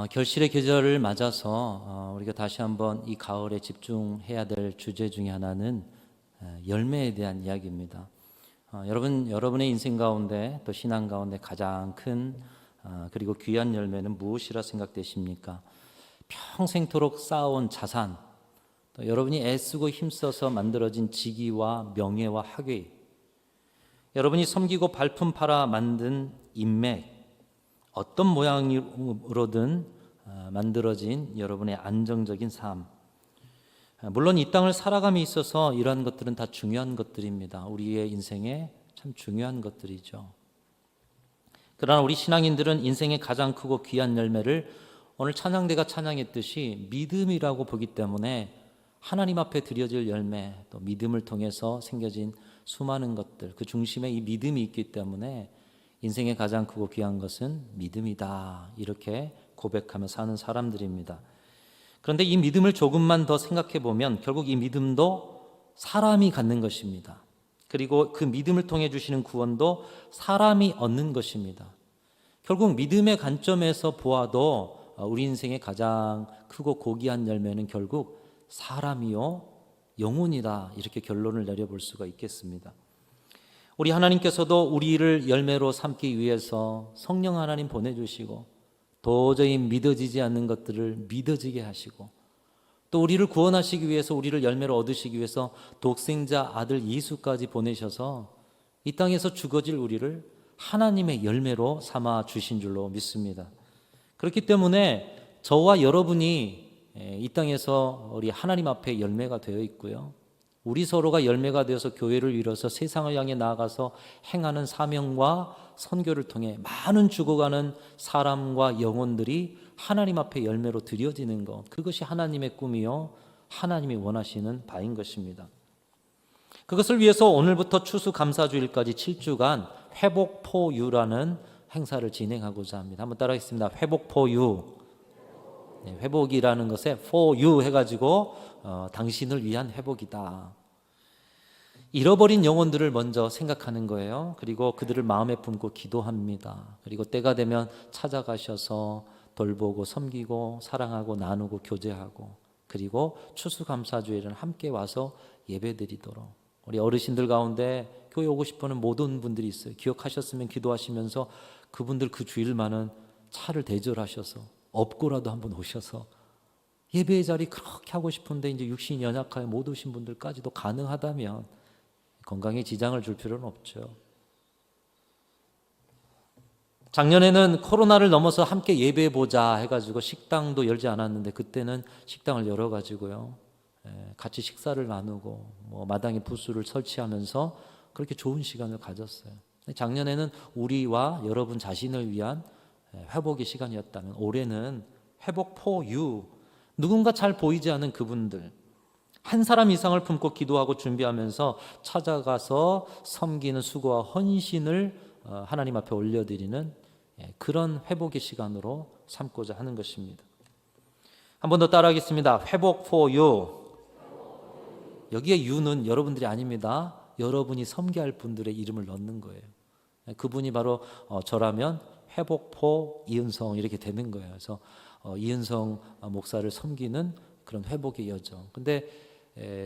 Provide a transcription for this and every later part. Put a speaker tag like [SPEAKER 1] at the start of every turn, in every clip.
[SPEAKER 1] 결실의 계절을 맞아서 우리가 다시 한번 이 가을에 집중해야 될 주제 중에 하나는 열매에 대한 이야기입니다. 여러분의 인생 가운데 또 신앙 가운데 가장 큰 그리고 귀한 열매는 무엇이라 생각되십니까? 평생토록 쌓아온 자산, 또 여러분이 애쓰고 힘써서 만들어진 직위와 명예와 학위, 여러분이 섬기고 발품 팔아 만든 인맥, 어떤 모양으로든 만들어진 여러분의 안정적인 삶. 물론 이 땅을 살아감에 있어서 이러한 것들은 다 중요한 것들입니다. 우리의 인생에 참 중요한 것들이죠. 그러나 우리 신앙인들은 인생의 가장 크고 귀한 열매를 오늘 찬양대가 찬양했듯이 믿음이라고 보기 때문에 하나님 앞에 드려질 열매, 또 믿음을 통해서 생겨진 수많은 것들, 그 중심에 이 믿음이 있기 때문에 인생의 가장 크고 귀한 것은 믿음이다, 이렇게 고백하며 사는 사람들입니다. 그런데 이 믿음을 조금만 더 생각해 보면 결국 이 믿음도 사람이 갖는 것입니다. 그리고 그 믿음을 통해 주시는 구원도 사람이 얻는 것입니다. 결국 믿음의 관점에서 보아도 우리 인생의 가장 크고 고귀한 열매는 결국 사람이요 영혼이다, 이렇게 결론을 내려볼 수가 있겠습니다. 우리 하나님께서도 우리를 열매로 삼기 위해서 성령 하나님 보내주시고 도저히 믿어지지 않는 것들을 믿어지게 하시고 또 우리를 구원하시기 위해서, 우리를 열매로 얻으시기 위해서 독생자 아들 예수까지 보내셔서 이 땅에서 죽어질 우리를 하나님의 열매로 삼아 주신 줄로 믿습니다. 그렇기 때문에 저와 여러분이 이 땅에서 우리 하나님 앞에 열매가 되어 있고요, 우리 서로가 열매가 되어서 교회를 이뤄서 세상을 향해 나아가서 행하는 사명과 선교를 통해 많은 죽어가는 사람과 영혼들이 하나님 앞에 열매로 드려지는 것, 그것이 하나님의 꿈이요 하나님이 원하시는 바인 것입니다. 그것을 위해서 오늘부터 추수감사주일까지 7주간 회복포유라는 행사를 진행하고자 합니다. 한번 따라하겠습니다. 회복포유. 회복이라는 것에 for you 해가지고 당신을 위한 회복이다. 잃어버린 영혼들을 먼저 생각하는 거예요. 그리고 그들을 마음에 품고 기도합니다. 그리고 때가 되면 찾아가셔서 돌보고 섬기고 사랑하고 나누고 교제하고, 그리고 추수감사주일은 함께 와서 예배드리도록. 우리 어르신들 가운데 교회 오고 싶어하는 모든 분들이 있어요. 기억하셨으면 기도하시면서 그분들 그 주일만은 차를 대절하셔서 업고라도 한번 오셔서 예배의 자리 그렇게 하고 싶은데 이제 육신이 연약하여 못 오신 분들까지도 가능하다면 건강에 지장을 줄 필요는 없죠. 작년에는 코로나를 넘어서 함께 예배해보자 해가지고 식당도 열지 않았는데 그때는 식당을 열어가지고요, 같이 식사를 나누고 마당에 부스를 설치하면서 그렇게 좋은 시간을 가졌어요. 작년에는 우리와 여러분 자신을 위한 회복의 시간이었다면 올해는 회복 포유, 누군가 잘 보이지 않는 그분들, 한 사람 이상을 품고 기도하고 준비하면서 찾아가서 섬기는 수고와 헌신을 하나님 앞에 올려드리는 그런 회복의 시간으로 삼고자 하는 것입니다. 한 번 더 따라하겠습니다. 회복 포유. 여기에 유는 여러분들이 아닙니다. 여러분이 섬겨야 할 분들의 이름을 넣는 거예요. 그분이 바로 저라면 회복포 이은성 이렇게 되는 거예요. 그래서 이은성 목사를 섬기는 그런 회복의 여정. 근데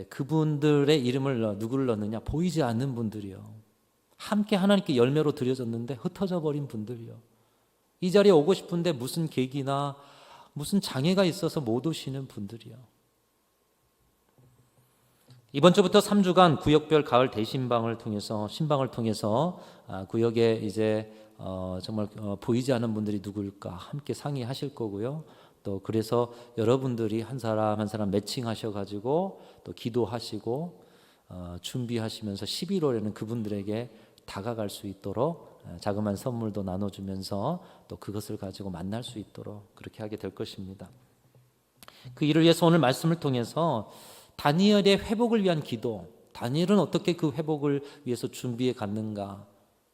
[SPEAKER 1] 그분들의 이름을 누구를 넣느냐? 보이지 않는 분들이요, 함께 하나님께 열매로 드려졌는데 흩어져 버린 분들이요, 이 자리에 오고 싶은데 무슨 계기나 무슨 장애가 있어서 못 오시는 분들이요. 이번 주부터 3주간 구역별 가을 대신방을 통해서, 신방을 통해서 구역에 이제 정말 보이지 않는 분들이 누굴까 함께 상의하실 거고요. 또 그래서 여러분들이 한 사람 한 사람 매칭하셔가지고 또 기도하시고 준비하시면서 11월에는 그분들에게 다가갈 수 있도록 자그마한 선물도 나눠주면서 또 그것을 가지고 만날 수 있도록 그렇게 하게 될 것입니다. 그 일을 위해서 오늘 말씀을 통해서 다니엘의 회복을 위한 기도, 다니엘은 어떻게 그 회복을 위해서 준비해 갔는가,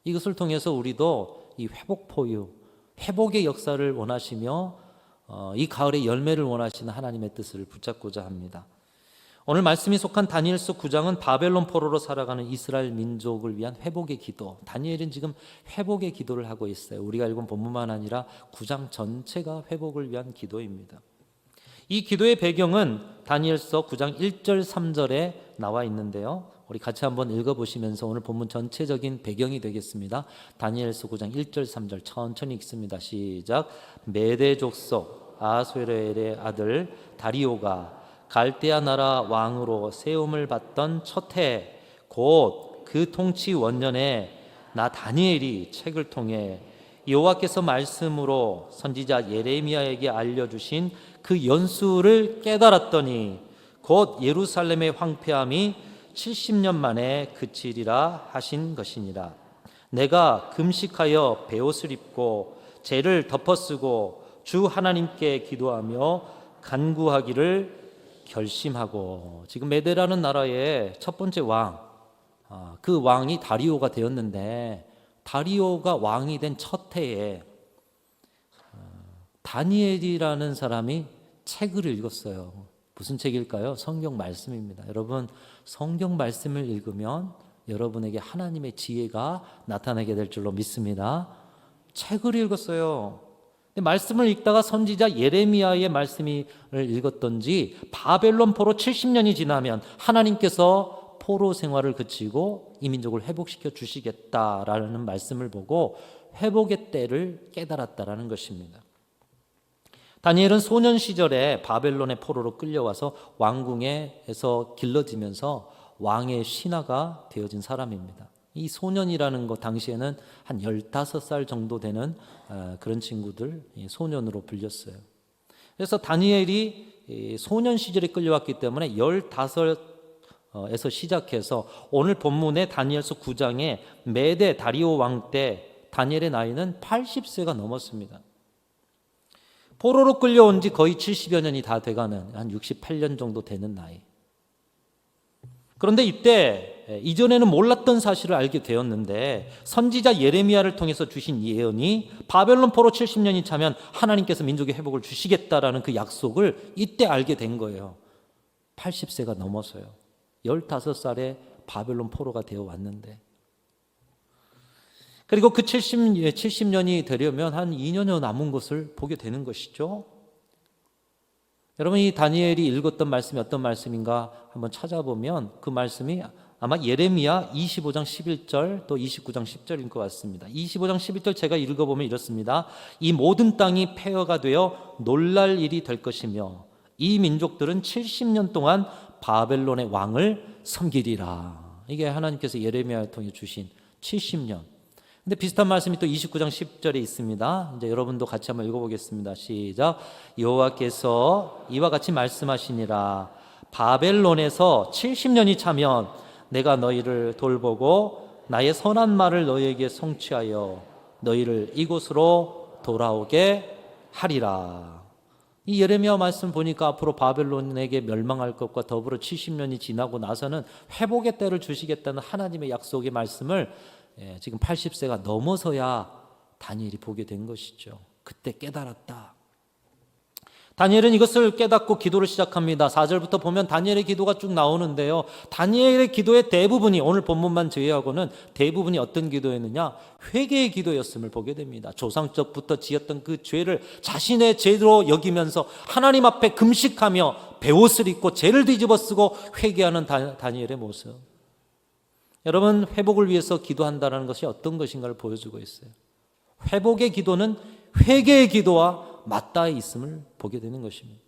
[SPEAKER 1] 이것을 통해서 우리도 이 회복포유, 회복의 역사를 원하시며 이 가을의 열매를 원하시는 하나님의 뜻을 붙잡고자 합니다. 오늘 말씀이 속한 다니엘서 9장은 바벨론 포로로 살아가는 이스라엘 민족을 위한 회복의 기도. 다니엘은 지금 회복의 기도를 하고 있어요. 우리가 읽은 본문만 아니라 9장 전체가 회복을 위한 기도입니다. 이 기도의 배경은 다니엘서 9장 1절 3절에 나와 있는데요. 우리 같이 한번 읽어보시면서 오늘 본문 전체적인 배경이 되겠습니다. 다니엘서 9장 1절 3절 천천히 읽습니다. 시작. 메대 족속 아수에르의 아들 다리오가 갈대아 나라 왕으로 세움을 받던 첫 해 곧 그 통치 원년에 나 다니엘이 책을 통해 여호와께서 말씀으로 선지자 예레미야에게 알려주신 그 연수를 깨달았더니 곧 예루살렘의 황폐함이 70년 만에 그치리라 하신 것이니라. 내가 금식하여 베옷을 입고 죄를 덮어쓰고 주 하나님께 기도하며 간구하기를 결심하고. 지금 메대라는 나라의 첫 번째 왕, 그 왕이 다리오가 되었는데, 다리오가 왕이 된 첫 해에 다니엘이라는 사람이 책을 읽었어요. 무슨 책일까요? 성경 말씀입니다. 여러분, 성경 말씀을 읽으면 여러분에게 하나님의 지혜가 나타나게 될 줄로 믿습니다. 책을 읽었어요. 말씀을 읽다가 선지자 예레미야의 말씀을 읽었던지 바벨론 포로 70년이 지나면 하나님께서 포로 생활을 그치고 이 민족을 회복시켜 주시겠다라는 말씀을 보고 회복의 때를 깨달았다라는 것입니다. 다니엘은 소년 시절에 바벨론의 포로로 끌려와서 왕궁에서 길러지면서 왕의 신하가 되어진 사람입니다. 이 소년이라는 것 당시에는 한 15살 정도 되는 그런 친구들, 소년으로 불렸어요. 그래서 다니엘이 소년 시절에 끌려왔기 때문에 15에서 시작해서 오늘 본문의 다니엘서 9장에 메대 다리오 왕 때 다니엘의 나이는 80세가 넘었습니다. 포로로 끌려온 지 거의 70여 년이 다 돼가는 한 68년 정도 되는 나이. 그런데 이때 이전에는 몰랐던 사실을 알게 되었는데 선지자 예레미야를 통해서 주신 예언이 바벨론 포로 70년이 차면 하나님께서 민족의 회복을 주시겠다라는 그 약속을 이때 알게 된 거예요. 80세가 넘어서요. 15살에 바벨론 포로가 되어 왔는데, 그리고 그 70년이 되려면 한 2년여 남은 것을 보게 되는 것이죠. 여러분, 이 다니엘이 읽었던 말씀이 어떤 말씀인가 한번 찾아보면 그 말씀이 아마 예레미야 25장 11절 또 29장 10절인 것 같습니다. 25장 11절 제가 읽어보면 이렇습니다. 이 모든 땅이 폐허가 되어 놀랄 일이 될 것이며 이 민족들은 70년 동안 바벨론의 왕을 섬기리라. 이게 하나님께서 예레미야를 통해 주신 70년. 근데 비슷한 말씀이 또 29장 10절에 있습니다. 이제 여러분도 같이 한번 읽어보겠습니다. 시작. 여호와께서 이와 같이 말씀하시니라. 바벨론에서 70년이 차면 내가 너희를 돌보고 나의 선한 말을 너희에게 성취하여 너희를 이곳으로 돌아오게 하리라. 이 예레미야 말씀 보니까 앞으로 바벨론에게 멸망할 것과 더불어 70년이 지나고 나서는 회복의 때를 주시겠다는 하나님의 약속의 말씀을 지금 80세가 넘어서야 다니엘이 보게 된 것이죠. 그때 깨달았다. 다니엘은 이것을 깨닫고 기도를 시작합니다. 4절부터 보면 다니엘의 기도가 쭉 나오는데요. 다니엘의 기도의 대부분이, 오늘 본문만 제외하고는 대부분이 어떤 기도였느냐? 회개의 기도였음을 보게 됩니다. 조상적부터 지었던 그 죄를 자신의 죄로 여기면서 하나님 앞에 금식하며 베옷을 입고 죄를 뒤집어 쓰고 회개하는 다니엘의 모습. 여러분, 회복을 위해서 기도한다는 것이 어떤 것인가를 보여주고 있어요. 회복의 기도는 회개의 기도와 맞닿아 있음을 보게 되는 것입니다.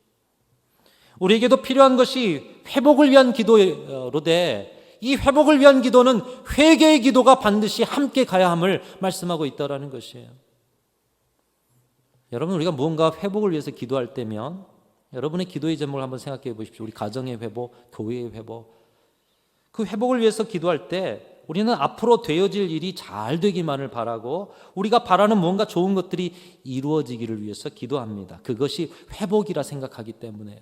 [SPEAKER 1] 우리에게도 필요한 것이 회복을 위한 기도로되 이 회복을 위한 기도는 회개의 기도가 반드시 함께 가야 함을 말씀하고 있다는 것이에요. 여러분, 우리가 무언가 회복을 위해서 기도할 때면 여러분의 기도의 제목을 한번 생각해 보십시오. 우리 가정의 회복, 교회의 회복. 그 회복을 위해서 기도할 때 우리는 앞으로 되어질 일이 잘 되기만을 바라고 우리가 바라는 무언가 좋은 것들이 이루어지기를 위해서 기도합니다. 그것이 회복이라 생각하기 때문에요.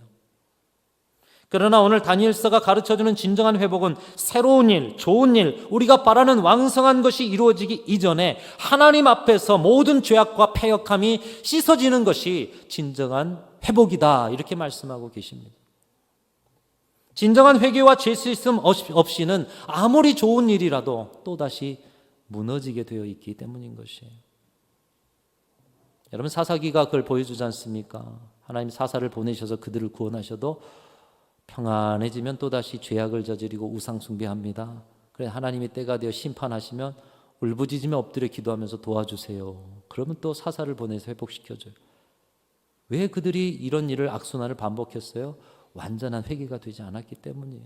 [SPEAKER 1] 그러나 오늘 다니엘서가 가르쳐주는 진정한 회복은 새로운 일, 좋은 일, 우리가 바라는 왕성한 것이 이루어지기 이전에 하나님 앞에서 모든 죄악과 패역함이 씻어지는 것이 진정한 회복이다, 이렇게 말씀하고 계십니다. 진정한 회개와 죄 씻음 없이는 아무리 좋은 일이라도 또다시 무너지게 되어 있기 때문인 것이에요. 여러분, 사사기가 그걸 보여주지 않습니까? 하나님 사사를 보내셔서 그들을 구원하셔도 평안해지면 또다시 죄악을 저지르고 우상 숭배합니다. 그래 하나님이 때가 되어 심판하시면 울부짖으며 엎드려 기도하면서 도와주세요. 그러면 또 사사를 보내서 회복시켜줘요. 왜 그들이 이런 일을 악순환을 반복했어요? 완전한 회개가 되지 않았기 때문이에요.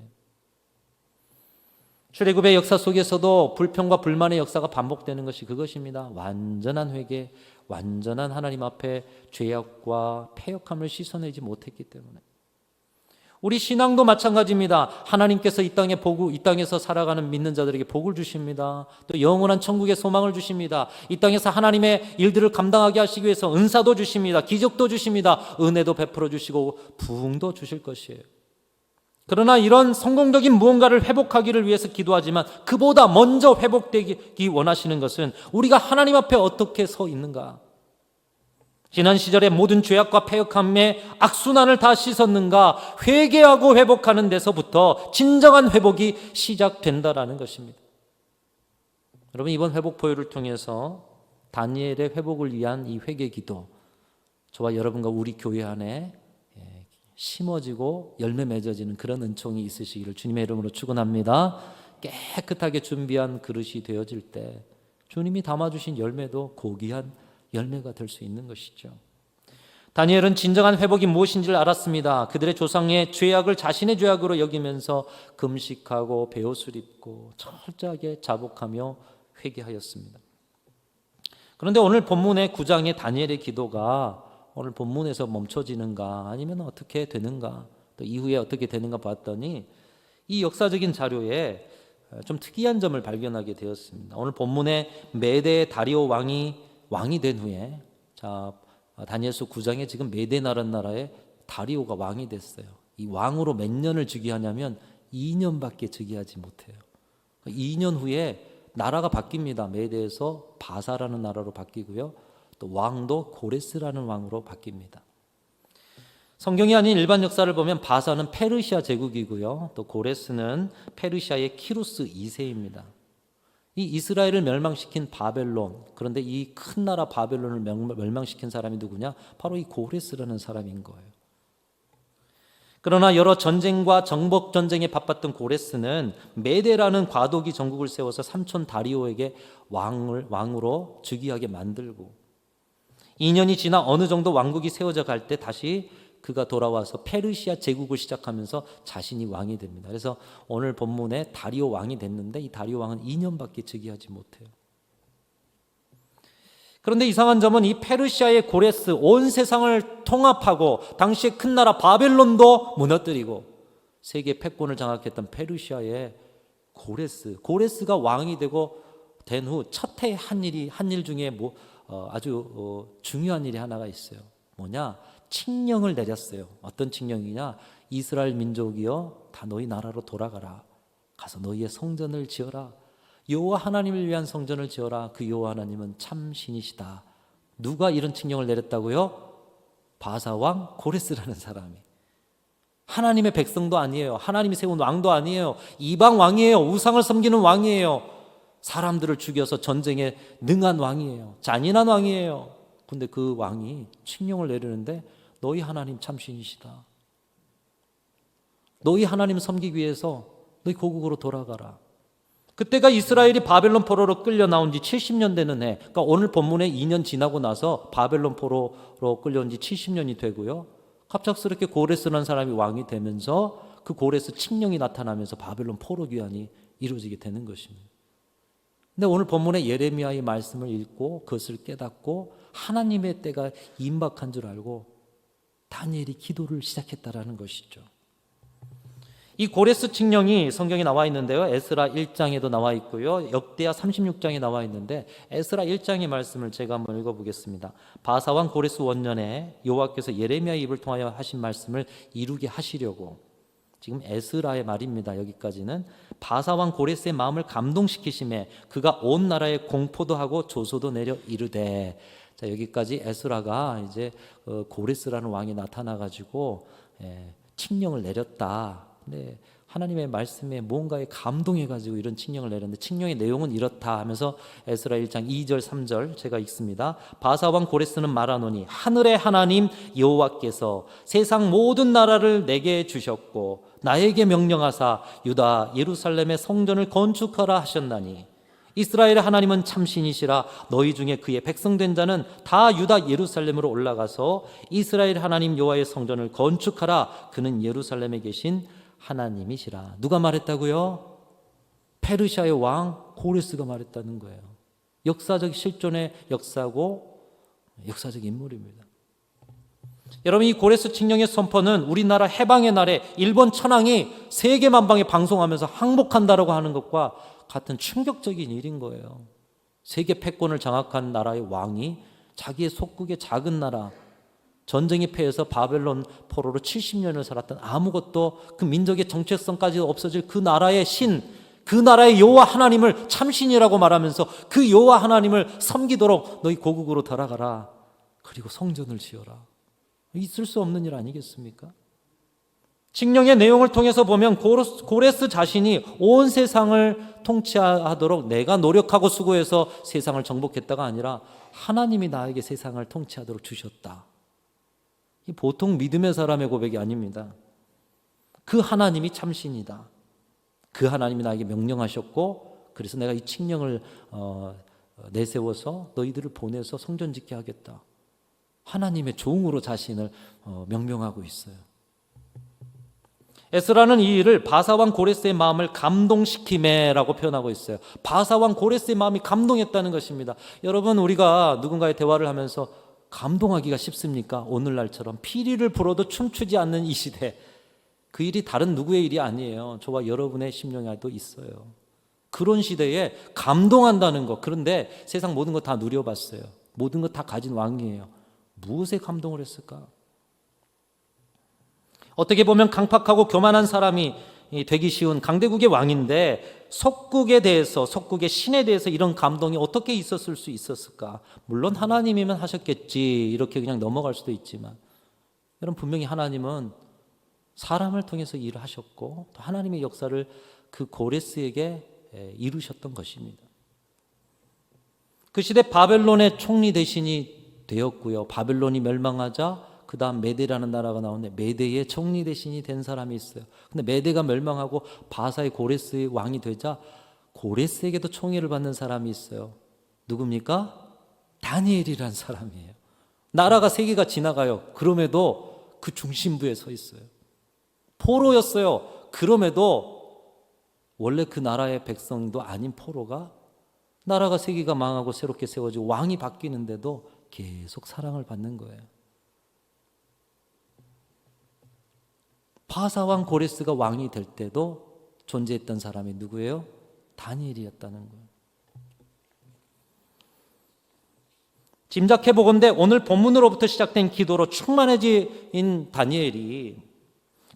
[SPEAKER 1] 출애굽의 역사 속에서도 불평과 불만의 역사가 반복되는 것이 그것입니다. 완전한 회개, 완전한 하나님 앞에 죄악과 패역함을 씻어내지 못했기 때문에. 우리 신앙도 마찬가지입니다. 하나님께서 이 땅에서 살아가는 믿는 자들에게 복을 주십니다. 또 영원한 천국의 소망을 주십니다. 이 땅에서 하나님의 일들을 감당하게 하시기 위해서 은사도 주십니다. 기적도 주십니다. 은혜도 베풀어 주시고 부흥도 주실 것이에요. 그러나 이런 성공적인 무언가를 회복하기를 위해서 기도하지만 그보다 먼저 회복되기 원하시는 것은 우리가 하나님 앞에 어떻게 서 있는가? 지난 시절의 모든 죄악과 패역함의 악순환을 다 씻었는가? 회개하고 회복하는 데서부터 진정한 회복이 시작된다라는 것입니다. 여러분, 이번 회복 포유를 통해서 다니엘의 회복을 위한 이 회개 기도, 저와 여러분과 우리 교회 안에 심어지고 열매 맺어지는 그런 은총이 있으시기를 주님의 이름으로 축원합니다. 깨끗하게 준비한 그릇이 되어질 때 주님이 담아주신 열매도 고귀한 열매가 될 수 있는 것이죠. 다니엘은 진정한 회복이 무엇인지를 알았습니다. 그들의 조상의 죄악을 자신의 죄악으로 여기면서 금식하고 베옷을 입고 철저하게 자복하며 회개하였습니다. 그런데 오늘 본문의 9장의 다니엘의 기도가 오늘 본문에서 멈춰지는가 아니면 어떻게 되는가 또 이후에 어떻게 되는가 봤더니 이 역사적인 자료에 좀 특이한 점을 발견하게 되었습니다. 오늘 본문의 메대 다리오 왕이 된 후에 다니엘서 9장에 지금 메대나라는 나라에 다리오가 왕이 됐어요. 이 왕으로 몇 년을 즉위하냐면 2년밖에 즉위하지 못해요. 2년 후에 나라가 바뀝니다. 메대에서 바사라는 나라로 바뀌고요. 또 왕도 고레스라는 왕으로 바뀝니다. 성경이 아닌 일반 역사를 보면 바사는 페르시아 제국이고요. 또 고레스는 페르시아의 키루스 2세입니다. 이 이스라엘을 멸망시킨 바벨론, 그런데 이 큰 나라 바벨론을 멸망시킨 사람이 누구냐? 바로 이 고레스라는 사람인 거예요. 그러나 여러 전쟁과 정복 전쟁에 바빴던 고레스는 메대라는 과도기 정국을 세워서 삼촌 다리오에게 왕으로 즉위하게 만들고 2년이 지나 어느 정도 왕국이 세워져 갈 때 다시 그가 돌아와서 페르시아 제국을 시작하면서 자신이 왕이 됩니다. 그래서 오늘 본문에 다리오 왕이 됐는데 이 다리오 왕은 2년밖에 즉위하지 못해요. 그런데 이상한 점은 이 페르시아의 고레스, 온 세상을 통합하고 당시의 큰 나라 바벨론도 무너뜨리고 세계 패권을 장악했던 페르시아의 고레스가 왕이 된 후 첫 해 한 일 중에 아주 중요한 일이 하나가 있어요. 뭐냐? 칙령을 내렸어요. 어떤 칙령이냐? 이스라엘 민족이여 다 너희 나라로 돌아가라. 가서 너희의 성전을 지어라. 여호와 하나님을 위한 성전을 지어라. 그 여호와 하나님은 참 신이시다. 누가 이런 칙령을 내렸다고요? 바사왕 고레스라는 사람이. 하나님의 백성도 아니에요. 하나님이 세운 왕도 아니에요. 이방 왕이에요. 우상을 섬기는 왕이에요. 사람들을 죽여서 전쟁에 능한 왕이에요. 잔인한 왕이에요. 근데 그 왕이 칙령을 내리는데 너희 하나님 참 신이시다. 너희 하나님 섬기기 위해서 너희 고국으로 돌아가라. 그때가 이스라엘이 바벨론 포로로 끌려 나온 지 70년 되는 해. 그러니까 오늘 본문에 2년 지나고 나서 바벨론 포로로 끌려온 지 70년이 되고요. 갑작스럽게 고레스라는 사람이 왕이 되면서 그 고레스 칙령이 나타나면서 바벨론 포로 귀환이 이루어지게 되는 것입니다. 근데 오늘 본문에 예레미야의 말씀을 읽고 그것을 깨닫고 하나님의 때가 임박한 줄 알고 다니엘이 기도를 시작했다라는 것이죠. 이 고레스 칙령이 성경에 나와 있는데요. 에스라 1장에도 나와 있고요. 역대하 36장에 나와 있는데 에스라 1장의 말씀을 제가 한번 읽어보겠습니다. 바사왕 고레스 원년에 여호와께서 예레미야의 입을 통하여 하신 말씀을 이루게 하시려고, 지금 에스라의 말입니다. 여기까지는 바사왕 고레스의 마음을 감동시키심에 그가 온 나라에 공포도 하고 조소도 내려 이르되, 자, 여기까지 에스라가 이제 고레스라는 왕이 나타나 가지고 칙령을 내렸다. 네, 하나님의 말씀에 뭔가에 감동해가지고 이런 칙령을 내렸는데, 칙령의 내용은 이렇다 하면서 에스라 1장 2절 3절 제가 읽습니다. 바사왕 고레스는 말하노니 하늘의 하나님 여호와께서 세상 모든 나라를 내게 주셨고 나에게 명령하사 유다 예루살렘의 성전을 건축하라 하셨나니 이스라엘의 하나님은 참신이시라. 너희 중에 그의 백성된 자는 다 유다 예루살렘으로 올라가서 이스라엘 하나님 여호와의 성전을 건축하라. 그는 예루살렘에 계신 하나님이시라. 누가 말했다고요? 페르시아의 왕 고레스가 말했다는 거예요. 역사적 실존의 역사고 역사적 인물입니다. 여러분, 이 고레스 칙령의 선포는 우리나라 해방의 날에 일본 천황이 세계 만방에 방송하면서 항복한다라고 하는 것과 같은 충격적인 일인 거예요. 세계 패권을 장악한 나라의 왕이 자기의 속국의 작은 나라, 전쟁에 패해서 바벨론 포로로 70년을 살았던, 아무것도 그 민족의 정체성까지 없어질 그 나라의 신, 그 나라의 여호와 하나님을 참신이라고 말하면서 그 여호와 하나님을 섬기도록 너희 고국으로 돌아가라. 그리고 성전을 지어라. 있을 수 없는 일 아니겠습니까? 칙령의 내용을 통해서 보면 고레스 자신이 온 세상을 통치하도록 내가 노력하고 수고해서 세상을 정복했다가 아니라 하나님이 나에게 세상을 통치하도록 주셨다. 이 보통 믿음의 사람의 고백이 아닙니다. 그 하나님이 참신이다. 그 하나님이 나에게 명령하셨고, 그래서 내가 이 칙령을 내세워서 너희들을 보내서 성전 짓게 하겠다. 하나님의 종으로 자신을 명명하고 있어요. 에스라는 이 일을 바사왕 고레스의 마음을 감동시킴에라고 표현하고 있어요. 바사왕 고레스의 마음이 감동했다는 것입니다. 여러분, 우리가 누군가의 대화를 하면서 감동하기가 쉽습니까? 오늘날처럼 피리를 불어도 춤추지 않는 이 시대, 그 일이 다른 누구의 일이 아니에요. 저와 여러분의 심령에도 있어요. 그런 시대에 감동한다는 것, 그런데 세상 모든 거 다 누려봤어요. 모든 것 다 가진 왕이에요. 무엇에 감동을 했을까? 어떻게 보면 강팍하고 교만한 사람이 되기 쉬운 강대국의 왕인데 속국에 대해서, 속국의 신에 대해서 이런 감동이 어떻게 있었을 수 있었을까? 물론 하나님이면 하셨겠지, 이렇게 그냥 넘어갈 수도 있지만, 여러분, 분명히 하나님은 사람을 통해서 일을 하셨고 또 하나님의 역사를 그 고레스에게 이루셨던 것입니다. 그 시대 바벨론의 총리 대신이 되었고요. 바벨론이 멸망하자 그 다음 메대라는 나라가 나오는데 메대의 총리 대신이 된 사람이 있어요. 근데 메대가 멸망하고 바사의 고레스의 왕이 되자 고레스에게도 총애를 받는 사람이 있어요. 누굽니까? 다니엘이라는 사람이에요. 나라가 세 개가 지나가요. 그럼에도 그 중심부에 서 있어요. 포로였어요. 그럼에도 원래 그 나라의 백성도 아닌 포로가 나라가 세 개가 망하고 새롭게 세워지고 왕이 바뀌는데도 계속 사랑을 받는 거예요. 바사왕 고레스가 왕이 될 때도 존재했던 사람이 누구예요? 다니엘이었다는 거예요. 짐작해 보건대 오늘 본문으로부터 시작된 기도로 충만해진 다니엘이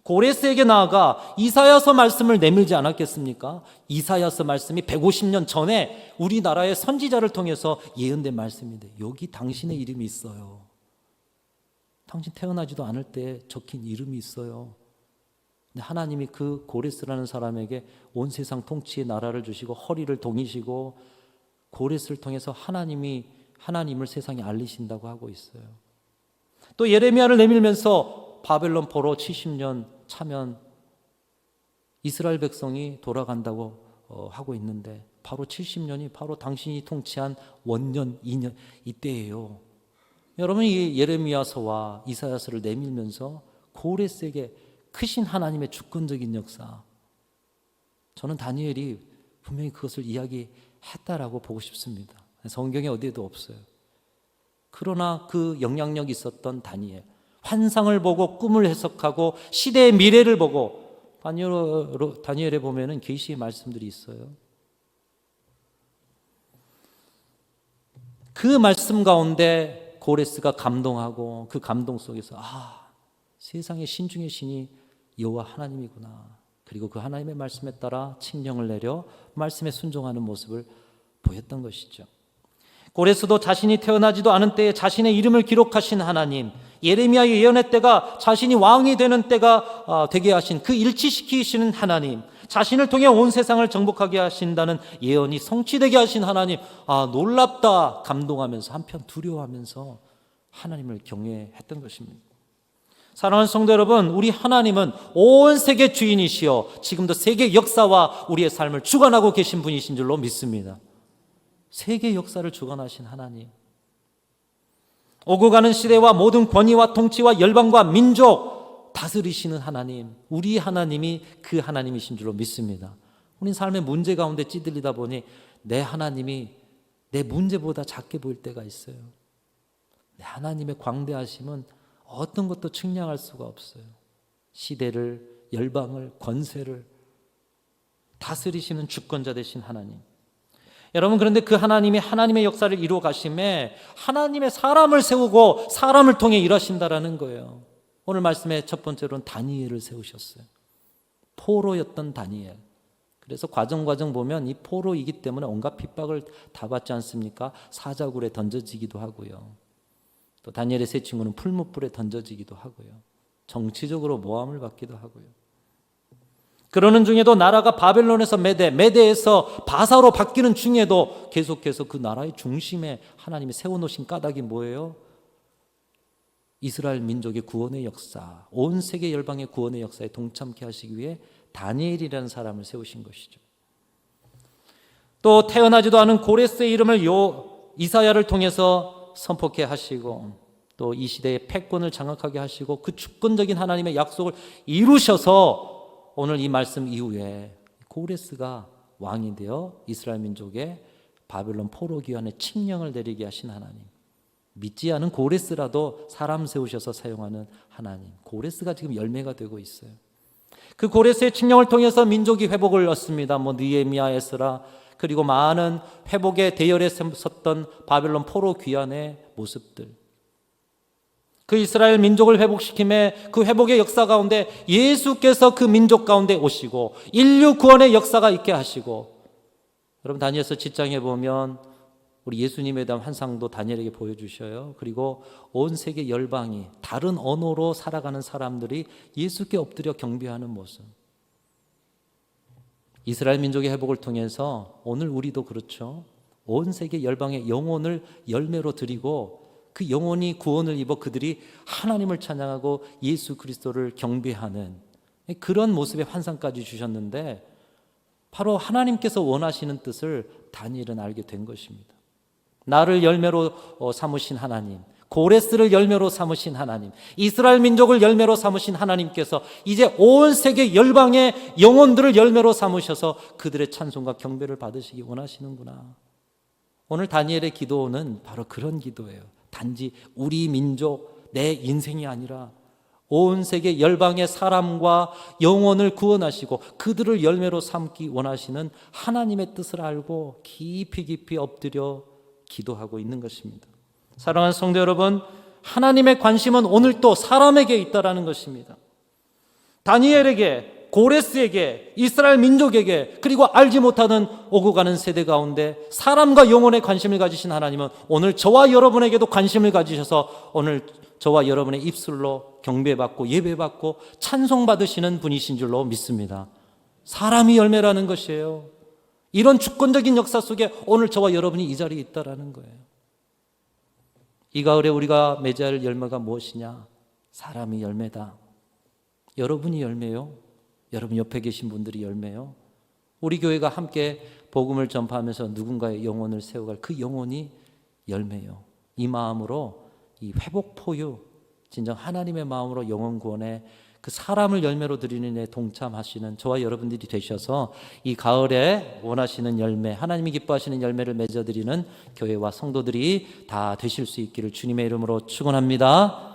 [SPEAKER 1] 고레스에게 나아가 이사야서 말씀을 내밀지 않았겠습니까? 이사야서 말씀이 150년 전에 우리나라의 선지자를 통해서 예언된 말씀인데 여기 당신의 이름이 있어요. 당신 태어나지도 않을 때 적힌 이름이 있어요. 근데 하나님이 그 고레스라는 사람에게 온 세상 통치의 나라를 주시고 허리를 동이시고 고레스를 통해서 하나님을 세상에 알리신다고 하고 있어요. 또 예레미야를 내밀면서 바벨론 포로 70년 차면 이스라엘 백성이 돌아간다고 하고 있는데 바로 70년이 바로 당신이 통치한 원년 2년 이때예요. 여러분, 이 예레미야서와 이사야서를 내밀면서 고레스에게 크신 하나님의 주권적인 역사, 저는 다니엘이 분명히 그것을 이야기했다라고 보고 싶습니다. 성경에 어디에도 없어요. 그러나 그 영향력이 있었던 다니엘, 환상을 보고 꿈을 해석하고 시대의 미래를 보고 다니엘에 보면은 계시의 말씀들이 있어요. 그 말씀 가운데 고레스가 감동하고 그 감동 속에서 세상의 신 중의 신이 여호와 하나님이구나. 그리고 그 하나님의 말씀에 따라 칙령을 내려 말씀에 순종하는 모습을 보였던 것이죠. 고레스도 자신이 태어나지도 않은 때에 자신의 이름을 기록하신 하나님, 예레미야의 예언의 때가 자신이 왕이 되는 때가 되게 하신 그 일치시키시는 하나님, 자신을 통해 온 세상을 정복하게 하신다는 예언이 성취되게 하신 하나님, 놀랍다 감동하면서 한편 두려워하면서 하나님을 경외했던 것입니다. 사랑하는 성도 여러분, 우리 하나님은 온 세계 주인이시여 지금도 세계 역사와 우리의 삶을 주관하고 계신 분이신 줄로 믿습니다. 세계 역사를 주관하신 하나님, 오고 가는 시대와 모든 권위와 통치와 열방과 민족 다스리시는 하나님, 우리 하나님이 그 하나님이신 줄로 믿습니다. 우린 삶의 문제 가운데 찌들리다 보니 내 하나님이 내 문제보다 작게 보일 때가 있어요. 내 하나님의 광대하심은 어떤 것도 측량할 수가 없어요. 시대를, 열방을, 권세를 다스리시는 주권자 되신 하나님. 여러분, 그런데 그 하나님이 하나님의 역사를 이루어 가심에 하나님의 사람을 세우고 사람을 통해 일하신다라는 거예요. 오늘 말씀의 첫 번째로는 다니엘을 세우셨어요. 포로였던 다니엘. 그래서 과정 보면 이 포로이기 때문에 온갖 핍박을 다 받지 않습니까? 사자굴에 던져지기도 하고요. 또 다니엘의 세 친구는 풀무불에 던져지기도 하고요. 정치적으로 모함을 받기도 하고요. 그러는 중에도 나라가 바벨론에서 메대, 메대에서 바사로 바뀌는 중에도 계속해서 그 나라의 중심에 하나님이 세워놓으신 까닭이 뭐예요? 이스라엘 민족의 구원의 역사, 온 세계 열방의 구원의 역사에 동참케 하시기 위해 다니엘이라는 사람을 세우신 것이죠. 또 태어나지도 않은 고레스의 이름을 이사야를 통해서 선포케 하시고 또 이 시대의 패권을 장악하게 하시고 그 주권적인 하나님의 약속을 이루셔서 오늘 이 말씀 이후에 고레스가 왕이 되어 이스라엘 민족의 바벨론 포로 귀환의 칙령을 내리게 하신 하나님, 믿지 않은 고레스라도 사람 세우셔서 사용하는 하나님, 고레스가 지금 열매가 되고 있어요. 그 고레스의 칙령을 통해서 민족이 회복을 얻습니다. 느헤미야, 에스라, 그리고 많은 회복의 대열에 섰던 바벨론 포로 귀환의 모습들, 그 이스라엘 민족을 회복시킴에 그 회복의 역사 가운데 예수께서 그 민족 가운데 오시고 인류 구원의 역사가 있게 하시고, 여러분 다니엘서 7장에 보면 우리 예수님에 대한 환상도 다니엘에게 보여주셔요. 그리고 온 세계 열방이 다른 언어로 살아가는 사람들이 예수께 엎드려 경배하는 모습, 이스라엘 민족의 회복을 통해서 오늘 우리도 그렇죠. 온 세계 열방의 영혼을 열매로 드리고 그 영혼이 구원을 입어 그들이 하나님을 찬양하고 예수 그리스도를 경배하는 그런 모습의 환상까지 주셨는데, 바로 하나님께서 원하시는 뜻을 다니엘은 알게 된 것입니다. 나를 열매로 삼으신 하나님, 고레스를 열매로 삼으신 하나님, 이스라엘 민족을 열매로 삼으신 하나님께서 이제 온 세계 열방의 영혼들을 열매로 삼으셔서 그들의 찬송과 경배를 받으시기 원하시는구나. 오늘 다니엘의 기도는 바로 그런 기도예요. 단지 우리 민족, 내 인생이 아니라 온 세계 열방의 사람과 영혼을 구원하시고 그들을 열매로 삼기 원하시는 하나님의 뜻을 알고 깊이 엎드려 기도하고 있는 것입니다. 사랑하는 성도 여러분, 하나님의 관심은 오늘 또 사람에게 있다라는 것입니다. 다니엘에게, 고레스에게, 이스라엘 민족에게, 그리고 알지 못하는 오고 가는 세대 가운데 사람과 영혼에 관심을 가지신 하나님은 오늘 저와 여러분에게도 관심을 가지셔서 오늘 저와 여러분의 입술로 경배받고 예배받고 찬송받으시는 분이신 줄로 믿습니다. 사람이 열매라는 것이에요. 이런 주권적인 역사 속에 오늘 저와 여러분이 이 자리에 있다라는 거예요. 이 가을에 우리가 맺어야 할 열매가 무엇이냐? 사람이 열매다. 여러분이 열매요? 여러분 옆에 계신 분들이 열매요? 우리 교회가 함께 복음을 전파하면서 누군가의 영혼을 세워갈 그 영혼이 열매요. 이 마음으로 이 회복 포유, 진정 하나님의 마음으로 영혼 구원에 그 사람을 열매로 드리는 데 동참하시는 저와 여러분들이 되셔서 이 가을에 원하시는 열매, 하나님이 기뻐하시는 열매를 맺어드리는 교회와 성도들이 다 되실 수 있기를 주님의 이름으로 축원합니다.